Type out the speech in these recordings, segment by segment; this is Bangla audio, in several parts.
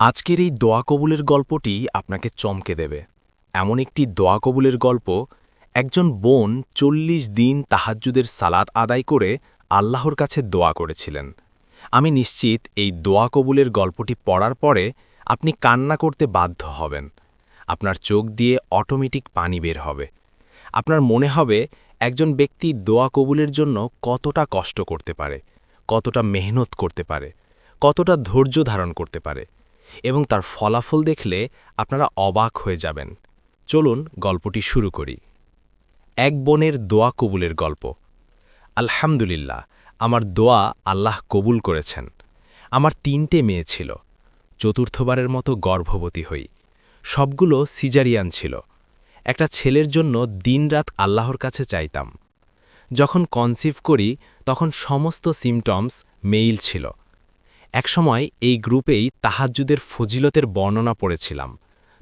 আজকের এই দোয়া কবুলের গল্পটি আপনাকে চমকে দেবে। এমন একটি দোয়া কবুলের গল্প, একজন বোন ৪০ দিন তাহাজ্জুদের সালাত আদায় করে আল্লাহর কাছে দোয়া করেছিলেন। আমি নিশ্চিত এই দোয়া কবুলের গল্পটি পড়ার পরে আপনি কান্না করতে বাধ্য হবেন। আপনার চোখ দিয়ে অটোমেটিক পানি বের হবে। আপনার মনে হবে একজন ব্যক্তি দোয়া কবুলের জন্য কতটা কষ্ট করতে পারে, কতটা মেহনত করতে পারে, কতটা ধৈর্য ধারণ করতে পারে, এবং তার ফলাফল দেখলে আপনারা অবাক হয়ে যাবেন। চলুন গল্পটি শুরু করি। এক বোনের দোয়া কবুলের গল্প। আলহামদুলিল্লাহ, আমার দোয়া আল্লাহ কবুল করেছেন। আমার ৩টে মেয়ে ছিল। চতুর্থবারের মতো গর্ভবতী হই। সবগুলো সিজারিয়ান ছিল। একটা ছেলের জন্য দিনরাত আল্লাহর কাছে চাইতাম। যখন কনসিভ করি তখন সমস্ত সিমটমস মেইল ছিল। একসময় এই গ্রুপেই তাহাজ্জুদের ফজিলতের বর্ণনা পড়েছিলাম।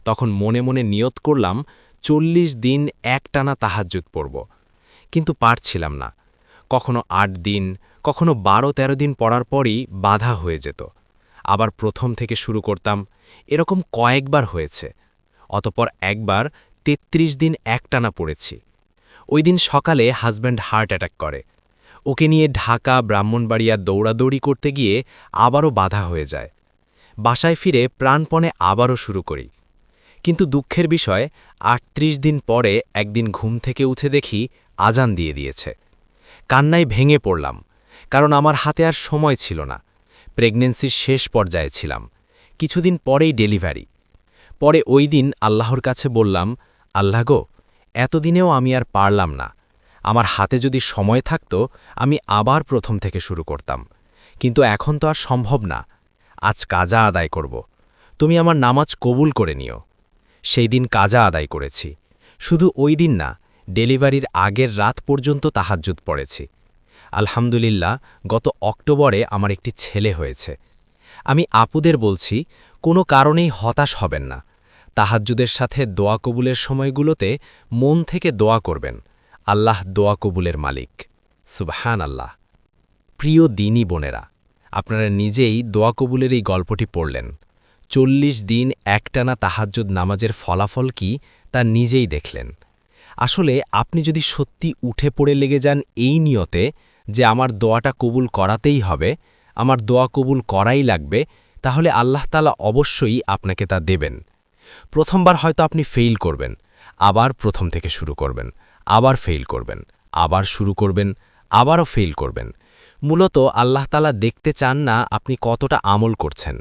তখন মনে মনে নিয়ত করলাম ৪০ দিন একটানা তাহাজ্জুদ পড়ব, কিন্তু পারছিলাম না। কখনো ৮ দিন, কখনো ১২-১৩ দিন পড়ার পরই বাধা হয়ে যেত। আবার প্রথম থেকে শুরু করতাম। এরকম কয়েকবার হয়েছে। অতপর একবার ৩৩ দিন একটানা পড়েছি। ওই দিন সকালে হাজব্যান্ড হার্ট অ্যাটাক করে। ওকে নিয়ে ঢাকা ব্রাহ্মণবাড়িয়া দৌড়াদৌড়ি করতে গিয়ে আবারও বাধা হয়ে যায়। বাসায় ফিরে প্রাণপণে আবারও শুরু করি। কিন্তু দুঃখের বিষয়, ৩৮ দিন পরে একদিন ঘুম থেকে উঠে দেখি আজান দিয়ে দিয়েছে। কান্নায় ভেঙে পড়লাম, কারণ আমার হাতে আর সময় ছিল না। প্রেগন্যান্সির শেষ পর্যায়ে ছিলাম। কিছুদিন পরেই ডেলিভারি। পরে ওই দিন আল্লাহর কাছে বললাম, আল্লাহ গো, এতদিনেও আমি আর পারলাম না। আমার হাতে যদি সময় থাকত আমি আবার প্রথম থেকে শুরু করতাম, কিন্তু এখন তো আর সম্ভব না। আজ কাজা আদায় করব। তুমি আমার নামাজ কবুল করে নিও। সেই দিন কাজা আদায় করেছি। শুধু ওই দিন না, ডেলিভারির আগের রাত পর্যন্ত তাহাজ্জুদ পড়েছি। আলহামদুলিল্লাহ, গত অক্টোবরে আমার একটি ছেলে হয়েছে। আমি আপুদের বলছি, কোনো কারণেই হতাশ হবেন না। তাহাজ্জুদের সাথে দোয়া কবুলের সময়গুলোতে মন থেকে দোয়া করবেন। আল্লাহ দোয়া কবুলের মালিক। সুবহান আল্লাহ। প্রিয় দিনী বোনেরা, আপনারা নিজেই দোয়া কবুলের এই গল্পটি পড়লেন। ৪০ দিন একটানা তাহাজ্জুদ নামাজের ফলাফল কি তা নিজেই দেখলেন। আসলে আপনি যদি সত্যি উঠে পড়ে লেগে যান এই নিয়তে যে আমার দোয়াটা কবুল করাতেই হবে, আমার দোয়া কবুল করাই লাগবে, তাহলে আল্লাহ তাআলা অবশ্যই আপনাকে তা দেবেন। প্রথমবার হয়তো আপনি ফেইল করবেন, আবার প্রথম থেকে শুরু করবেন, আবার ফেইল করবেন, আবার শুরু করবেন, আবারও ফেইল করবেন। মূলত আল্লাহ তাআলা দেখতে চান না আপনি কতটা আমল করছেন।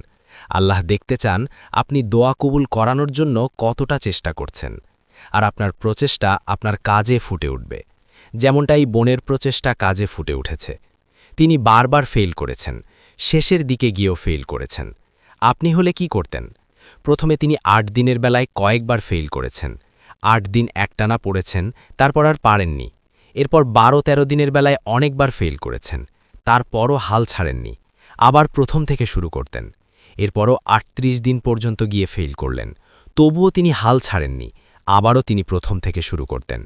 আল্লাহ দেখতে চান আপনি দোয়া কবুল করানোর জন্য কতটা চেষ্টা করছেন। আর আপনার প্রচেষ্টা আপনার কাজে ফুটে উঠবে। যেমনটা এই বোনের প্রচেষ্টা কাজে ফুটে উঠেছে। তিনি বারবার ফেইল করেছেন, শেষের দিকে গিয়েও ফেইল করেছেন। আপনি হলে কি করতেন? প্রথমে তিনি ৮ দিনের বেলায় কয়েকবার ফেইল করেছেন। ৮ দিন একটানা পড়েছেন, তারপর আর পারেননি। এরপর ১২-১৩ দিনের বেলায় অনেকবার ফেইল করেছেন, তারপরও হাল ছাড়েননি। আবার প্রথম থেকে শুরু করতেন। এরপরও ৩৮ দিন পর্যন্ত গিয়ে ফেইল করলেন, তবুও তিনি হাল ছাড়েননি। আবারও তিনি প্রথম থেকে শুরু করতেন।